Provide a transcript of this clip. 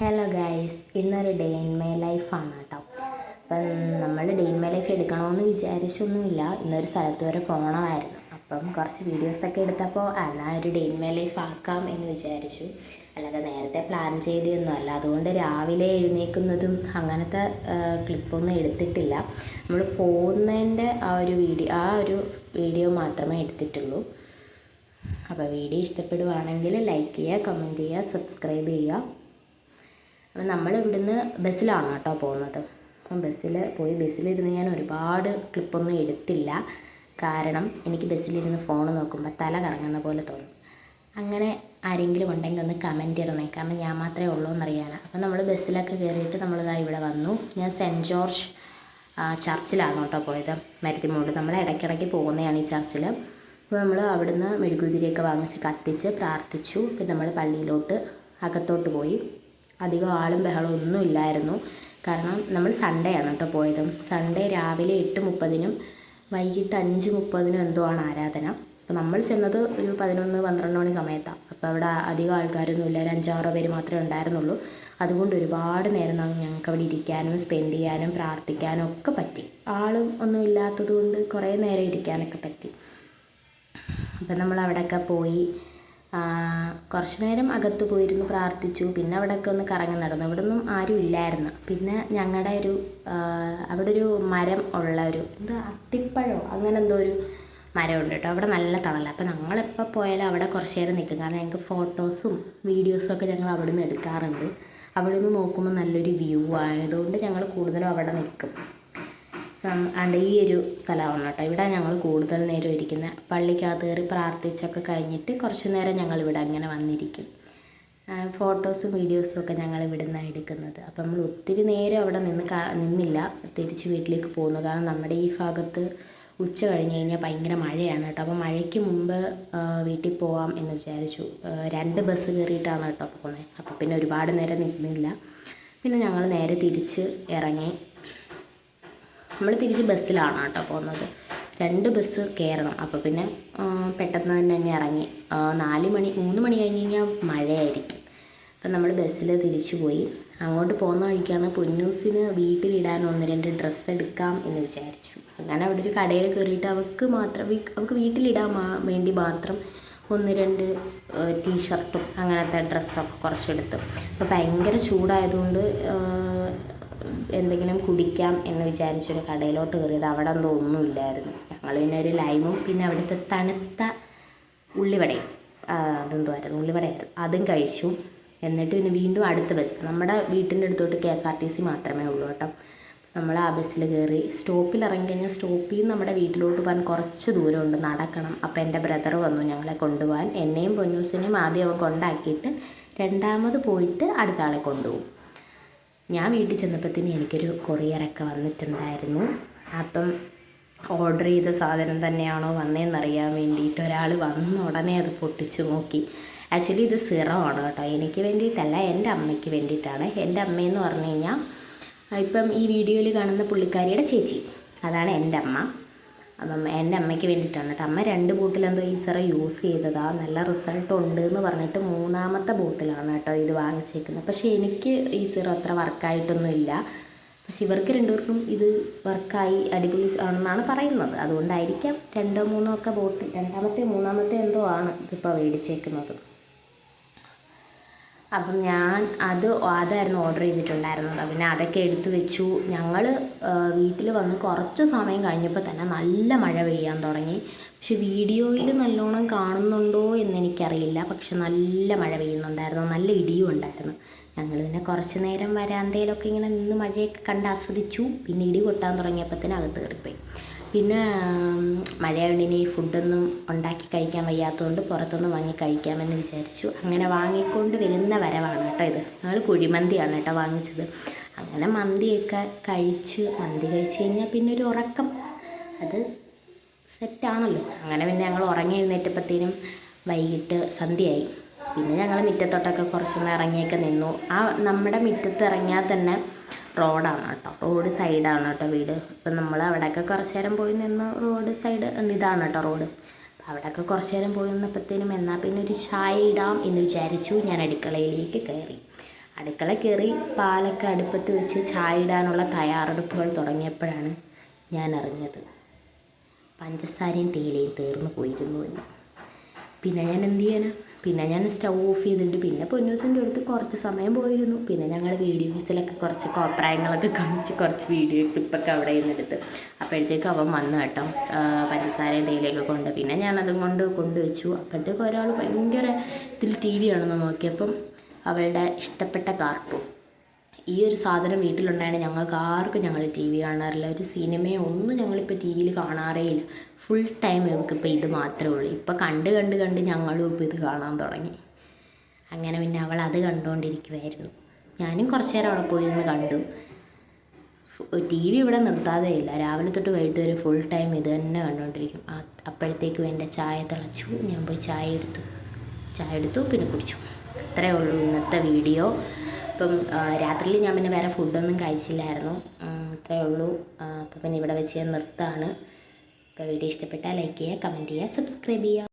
Hello guys, ഇന്നൊരു day in my ലൈഫാണ് കേട്ടോ. അപ്പം നമ്മൾ ഡേ ഇൻ മൈ ലൈഫ് എടുക്കണമെന്ന് വിചാരിച്ചൊന്നുമില്ല. ഇന്നൊരു സ്ഥലത്ത് വരെ പോകണമായിരുന്നു. അപ്പം കുറച്ച് വീഡിയോസൊക്കെ എടുത്തപ്പോൾ എന്നാൽ ഒരു ഡേ ഇൻ മൈ ലൈഫ് ആക്കാം എന്ന് വിചാരിച്ചു. അല്ലാതെ നേരത്തെ പ്ലാൻ ചെയ്തൊന്നും അല്ല. അതുകൊണ്ട് രാവിലെ എഴുന്നേൽക്കുന്നതും അങ്ങനത്തെ ക്ലിപ്പൊന്നും എടുത്തിട്ടില്ല. നമ്മൾ പോകുന്നതിൻ്റെ ആ ഒരു വീഡിയോ മാത്രമേ എടുത്തിട്ടുള്ളൂ. അപ്പോൾ വീഡിയോ ഇഷ്ടപ്പെടുവാണെങ്കിൽ ലൈക്ക് ചെയ്യുക, കമൻറ്റ് ചെയ്യുക, സബ്സ്ക്രൈബ് ചെയ്യുക. അപ്പം നമ്മൾ ഇവിടുന്ന് ബസ്സിലാണ് കേട്ടോ പോകുന്നത്. അപ്പം ബസ്സിലിരുന്ന് ഞാൻ ഒരുപാട് ക്ലിപ്പൊന്നും എടുത്തില്ല. കാരണം എനിക്ക് ബസ്സിലിരുന്ന് ഫോൺ നോക്കുമ്പോൾ തല കറങ്ങുന്ന പോലെ തോന്നും. അങ്ങനെ ആരെങ്കിലും ഉണ്ടെങ്കിൽ ഒന്ന് കമൻറ്റ് ഇടണേ, കാരണം ഞാൻ മാത്രമേ ഉള്ളൂ എന്നറിയാനാണ്. അപ്പം നമ്മൾ ബസ്സിലൊക്കെ കയറിയിട്ട് നമ്മളിതാ ഇവിടെ വന്നു. ഞാൻ സെൻറ്റ് ജോർജ് ചർച്ചിലാണ് കേട്ടോ പോയത്, മരുത്തിമൂട്. നമ്മൾ ഇടയ്ക്കിടയ്ക്ക് പോകുന്നതാണ് ഈ ചർച്ചിൽ. അപ്പോൾ നമ്മൾ അവിടുന്ന് മെഴുകുതിരിയൊക്കെ വാങ്ങിച്ച് കത്തിച്ച് പ്രാർത്ഥിച്ചു. പിന്നെ നമ്മൾ പള്ളിയിലോട്ട് അകത്തോട്ട് പോയി. അധികം ആളും ബഹളവും ഒന്നും ഇല്ലായിരുന്നു. കാരണം നമ്മൾ സൺഡേ ആണ് കേട്ടോ പോയത്. സൺഡേ രാവിലെ 8:30 വൈകിട്ട് 5:30 എന്തോ ആണ് ആരാധന. അപ്പോൾ നമ്മൾ ചെന്നത് ഒരു 11-12 മണി സമയത്താണ്. അപ്പോൾ അവിടെ അധികം ആൾക്കാരൊന്നും ഇല്ല, ഒരു 5-6 പേര് മാത്രമേ ഉണ്ടായിരുന്നുള്ളൂ. അതുകൊണ്ട് ഒരുപാട് നേരം ഞങ്ങൾക്ക് അവിടെ ഇരിക്കാനും സ്പെൻഡ് ചെയ്യാനും പ്രാർത്ഥിക്കാനും ഒക്കെ പറ്റി. ആളും ഒന്നും ഇല്ലാത്തത് കൊണ്ട് കുറേ നേരം ഇരിക്കാനൊക്കെ പറ്റി. അപ്പം നമ്മൾ അവിടെയൊക്കെ പോയി കുറച്ച് നേരം അകത്ത് പോയിരുന്നു, പ്രാർത്ഥിച്ചു. പിന്നെ അവിടെയൊക്കെ ഒന്ന് കറങ്ങി നടന്നു. ഇവിടെ ഒന്നും ആരും ഇല്ലായിരുന്നു. പിന്നെ ഞങ്ങളുടെ അവിടെ ഒരു മരം ഉള്ള അത്തിപ്പഴമോ അങ്ങനെ എന്തോ ഒരു മരമുണ്ട് കേട്ടോ. അവിടെ നല്ല തണലാണ്. അപ്പോൾ ഞങ്ങളെപ്പോൾ പോയാലും അവിടെ കുറച്ച് നേരം നിൽക്കും. കാരണം ഞങ്ങൾക്ക് ഫോട്ടോസും വീഡിയോസും ഒക്കെ ഞങ്ങൾ അവിടെ നിന്ന് എടുക്കാറുണ്ട്. അവിടെ നിന്ന് നോക്കുമ്പോൾ നല്ലൊരു വ്യൂ ആയതുകൊണ്ട് ഞങ്ങൾ കൂടുതലും അവിടെ നിൽക്കും. ഈ ഒരു സ്ഥലമാണ് കേട്ടോ. ഇവിടെ ഞങ്ങൾ കൂടുതൽ നേരം ഇരിക്കുന്നത്. പള്ളിക്കകത്ത് കയറി പ്രാർത്ഥിച്ചൊക്കെ കഴിഞ്ഞിട്ട് കുറച്ച് നേരം ഞങ്ങളിവിടെ അങ്ങനെ വന്നിരിക്കും. ഫോട്ടോസും വീഡിയോസും ഒക്കെ ഞങ്ങൾ ഇവിടെ നിന്നാണ് എടുക്കുന്നത്. അപ്പം നമ്മൾ ഒത്തിരി നേരം അവിടെ നിന്നില്ല, തിരിച്ച് വീട്ടിലേക്ക് പോകുന്നു. കാരണം നമ്മുടെ ഈ ഭാഗത്ത് ഉച്ച കഴിഞ്ഞ് കഴിഞ്ഞാൽ ഭയങ്കര മഴയാണ് കേട്ടോ. അപ്പോൾ മഴയ്ക്ക് മുമ്പ് വീട്ടിൽ പോകാം എന്ന് വിചാരിച്ചു. 2 ബസ് കയറിയിട്ടാണ് കേട്ടോ പോകുന്നത്. അപ്പോൾ പിന്നെ ഒരുപാട് നേരം നിന്നില്ല. പിന്നെ ഞങ്ങൾ നേരെ തിരിച്ച് ഇറങ്ങി. നമ്മൾ തിരിച്ച് ബസ്സിലാണ് കേട്ടോ പോകുന്നത്. 2 ബസ് കയറണം. അപ്പോൾ പിന്നെ പെട്ടെന്ന് തന്നെ ഇറങ്ങി. 3 മണി കഴിഞ്ഞ് കഴിഞ്ഞാൽ മഴയായിരിക്കും. അപ്പം നമ്മൾ ബസ്സിൽ തിരിച്ചു പോയി. അങ്ങോട്ട് പോകുന്ന വഴിക്കാണ് പൊന്നൂസിന് വീട്ടിലിടാൻ 1-2 ഡ്രസ്സ് എടുക്കാം എന്ന് വിചാരിച്ചു. അങ്ങനെ അവിടെ ഒരു കടയിൽ കയറിയിട്ട് അവൾക്ക് വീട്ടിലിടാൻ വേണ്ടി മാത്രം 1-2 ടീഷർട്ടും അങ്ങനത്തെ ഡ്രസ്സൊക്കെ കുറച്ചെടുത്തു. അപ്പോൾ ഭയങ്കര ചൂടായതുകൊണ്ട് എന്തെങ്കിലും കുടിക്കാം എന്ന് വിചാരിച്ചൊരു കടയിലോട്ട് കയറിയത്. അവിടെ ഒന്നുമില്ലായിരുന്നു. ഞങ്ങൾ പിന്നെ ഒരു ലൈമും പിന്നെ അവിടുത്തെ തണുത്ത ഉള്ളിവടയും ഉള്ളിവടയായിരുന്നു, അതും കഴിച്ചു. എന്നിട്ട് പിന്നെ വീണ്ടും അടുത്ത ബസ്, നമ്മുടെ വീട്ടിൻ്റെ അടുത്തോട്ട് KSRTC മാത്രമേ ഉള്ളൂ കേട്ടോ. നമ്മൾ ആ ബസ്സിൽ കയറി. സ്റ്റോപ്പിൽ ഇറങ്ങിക്കഴിഞ്ഞാൽ സ്റ്റോപ്പിൽ നിന്ന് നമ്മുടെ വീട്ടിലോട്ട് പോകാൻ കുറച്ച് ദൂരമുണ്ട്, നടക്കണം. അപ്പോൾ എൻ്റെ ബ്രദർ വന്നു ഞങ്ങളെ കൊണ്ടുപോകാൻ. എന്നെയും പൊന്നൂസിനെയും ആദ്യം അവൻ കൊണ്ടാക്കിയിട്ട് രണ്ടാമത് പോയിട്ട് അടുത്ത ആളെ കൊണ്ടുപോകും. ഞാൻ വീട്ടിൽ ചെന്നപ്പോഴത്തേന് എനിക്കൊരു കൊറിയറൊക്കെ വന്നിട്ടുണ്ടായിരുന്നു. അപ്പം ഓർഡർ ചെയ്ത സാധനം തന്നെയാണോ വന്നതെന്നറിയാൻ വേണ്ടിയിട്ട് ഒരാൾ വന്ന ഉടനെ അത് പൊട്ടിച്ച് നോക്കി. ആക്ച്വലി ഇത് സിറമാണ് കേട്ടോ. എനിക്ക് വേണ്ടിയിട്ടല്ല, എൻ്റെ അമ്മയ്ക്ക് വേണ്ടിയിട്ടാണ്. എൻ്റെ അമ്മയെന്ന് പറഞ്ഞു കഴിഞ്ഞാൽ ഇപ്പം ഈ വീഡിയോയിൽ കാണുന്ന പുള്ളിക്കാരിയുടെ ചേച്ചി, അതാണ് എൻ്റെ അമ്മ. അപ്പം എൻ്റെ അമ്മയ്ക്ക് വേണ്ടിയിട്ടാണ് കേട്ടോ. അമ്മ 2 ബോട്ടിലെന്തോ ഈ സിറ യൂസ് ചെയ്തതാണ്, നല്ല റിസൾട്ട് ഉണ്ട് എന്ന് പറഞ്ഞിട്ട് 3ാമത്തെ ബോട്ടിലാണ് കേട്ടോ ഇത് വാങ്ങിച്ചേക്കുന്നത്. പക്ഷേ എനിക്ക് ഈ സിറ അത്ര വർക്കായിട്ടൊന്നുമില്ല. പക്ഷെ ഇവർക്ക് 2 പേർക്കും ഇത് വർക്കായി അടിപൊളി ആണെന്നാണ് പറയുന്നത്. അതുകൊണ്ടായിരിക്കാം 2-3 ഒക്കെ ബോട്ടിൽ, 2ാമത്തെ 3ാമത്തെ എന്തോ ആണ് ഇതിപ്പോൾ മേടിച്ചേക്കുന്നത്. അപ്പം ഞാൻ അതായിരുന്നു ഓർഡർ ചെയ്തിട്ടുണ്ടായിരുന്നത്. പിന്നെ അതൊക്കെ എടുത്തു വെച്ചു. ഞങ്ങൾ വീട്ടിൽ വന്ന് കുറച്ച് സമയം കഴിഞ്ഞപ്പോൾ തന്നെ നല്ല മഴ പെയ്യാൻ തുടങ്ങി. പക്ഷെ വീഡിയോയിൽ നല്ലോണം കാണുന്നുണ്ടോ എന്നെനിക്കറിയില്ല. പക്ഷെ നല്ല മഴ പെയ്യുന്നുണ്ടായിരുന്നു, നല്ല ഇടിയും ഉണ്ടായിരുന്നു. ഞങ്ങൾ പിന്നെ കുറച്ച് നേരം വരാന്തയിലൊക്കെ ഇങ്ങനെ നിന്ന് മഴയൊക്കെ കണ്ട് ആസ്വദിച്ചു. പിന്നെ ഇടി കൊട്ടാൻ തുടങ്ങിയപ്പോൾ തന്നെ അകത്ത് കയറിപ്പോയി. പിന്നെ മഴയായതുകൊണ്ട് ഇനി ഫുഡൊന്നും ഉണ്ടാക്കി കഴിക്കാൻ വയ്യാത്തതുകൊണ്ട് പുറത്തുനിന്ന് വാങ്ങി കഴിക്കാമെന്ന് വിചാരിച്ചു. അങ്ങനെ വാങ്ങിക്കൊണ്ട് വരുന്ന വരവാണ് കേട്ടോ ഇത്. ഞങ്ങൾ കുഴിമന്തിയാണ് കേട്ടോ വാങ്ങിച്ചത്. അങ്ങനെ മന്തിയൊക്കെ കഴിച്ച് കഴിഞ്ഞാൽ പിന്നെ ഒരു ഉറക്കം, അത് സെറ്റാണല്ലോ. അങ്ങനെ പിന്നെ ഞങ്ങൾ ഉറങ്ങി എഴുന്നേറ്റപ്പോഴത്തേനും വൈകിട്ട് സന്ധ്യയായി. പിന്നെ ഞങ്ങൾ മുറ്റത്തോട്ടൊക്കെ കുറച്ചൊന്ന് ഇറങ്ങിയൊക്കെ നിന്നു. നമ്മുടെ മുറ്റത്ത് ഇറങ്ങിയാൽ തന്നെ റോഡാണ് കേട്ടോ, റോഡ് സൈഡാണ് കേട്ടോ വീട്. അപ്പം നമ്മൾ അവിടെയൊക്കെ കുറച്ച് നേരം പോയി നിന്ന് റോഡ് സൈഡ് ഇതാണ് കേട്ടോ റോഡ്. അപ്പം അവിടെയൊക്കെ കുറച്ച് നേരം പോയി നിന്നപ്പോഴത്തേനും എന്നാൽ പിന്നെ ഒരു ചായ ഇടാം എന്ന് വിചാരിച്ചു. ഞാൻ അടുക്കളയിലേക്ക് കയറി. അടുക്കള കയറി പാലൊക്കെ അടുപ്പത്ത് വെച്ച് ചായ ഇടാനുള്ള തയ്യാറെടുപ്പുകൾ തുടങ്ങിയപ്പോഴാണ് ഞാൻ അറിഞ്ഞത് പഞ്ചസാരയും തേയിലയും തീർന്നു പോയിരുന്നു എന്ന്. പിന്നെ ഞാൻ എന്ത് ചെയ്യാനാ, പിന്നെ ഞാൻ സ്റ്റൗ ഓഫ് ചെയ്തിട്ട് പിന്നെ പൊന്നൂസിൻ്റെ അടുത്ത് കുറച്ച് സമയം പോയിരുന്നു. പിന്നെ ഞങ്ങൾ വീഡിയോസിലൊക്കെ കുറച്ച് കോപ്രായങ്ങളൊക്കെ കാണിച്ച് കുറച്ച് വീഡിയോ ക്ലിപ്പൊക്കെ അവിടെ നിന്നെടുത്ത്. അപ്പോഴത്തേക്ക് അവൻ വന്നു കേട്ടോ, പഞ്ചസാരയും തേയിലയൊക്കെ കൊണ്ട്. പിന്നെ ഞാനതും കൊണ്ട് കൊണ്ടുവച്ചു. അപ്പോഴത്തേക്ക് ഒരാൾ ഭയങ്കര ഇതിൽ ടി വി ആണെന്ന് നോക്കിയപ്പം അവളുടെ ഇഷ്ടപ്പെട്ട കാർട്ടൂൺ, ഈ ഒരു സാധനം വീട്ടിലുണ്ടായാണ് ഞങ്ങൾക്ക് ആർക്കും ഞങ്ങൾ ടി വി കാണാറില്ല. ഒരു സിനിമയോ ഒന്നും ഞങ്ങളിപ്പോൾ ടി വിയിൽ കാണാറേ ഇല്ല. ഫുൾ ടൈം ഇവൾക്കിപ്പോൾ ഇത് മാത്രമേ ഉള്ളൂ. ഇപ്പോൾ കണ്ട് ഞങ്ങളും ഇപ്പോൾ ഇത് കാണാൻ തുടങ്ങി. അങ്ങനെ പിന്നെ അവൾ അത് കണ്ടുകൊണ്ടിരിക്കുമായിരുന്നു. ഞാനും കുറച്ച് നേരം അവിടെ പോയി നിന്ന് കണ്ടു. ടി വി ഇവിടെ നിർത്താതെ ഇല്ല, രാവിലെ തൊട്ട് വൈകിട്ട് വരെ ഫുൾ ടൈം ഇത് തന്നെ കണ്ടുകൊണ്ടിരിക്കും. അപ്പോഴത്തേക്കും എൻ്റെ ചായ തിളച്ചു. ഞാൻ പോയി ചായ എടുത്തു പിന്നെ കുടിച്ചു. അത്രയേ ഉള്ളൂ ഇന്നത്തെ വീഡിയോ. അപ്പം രാത്രിയിൽ ഞാൻ പിന്നെ വേറെ ഫുഡൊന്നും കഴിച്ചില്ലായിരുന്നു. അത്രയേ ഉള്ളൂ. അപ്പം പിന്നെ ഇവിടെ വെച്ച് ഞാൻ നിർത്താണ്. അപ്പോൾ വീഡിയോ ഇഷ്ടപ്പെട്ടാൽ ലൈക്ക് ചെയ്യുക, കമൻറ്റ് ചെയ്യുക, സബ്സ്ക്രൈബ് ചെയ്യുക.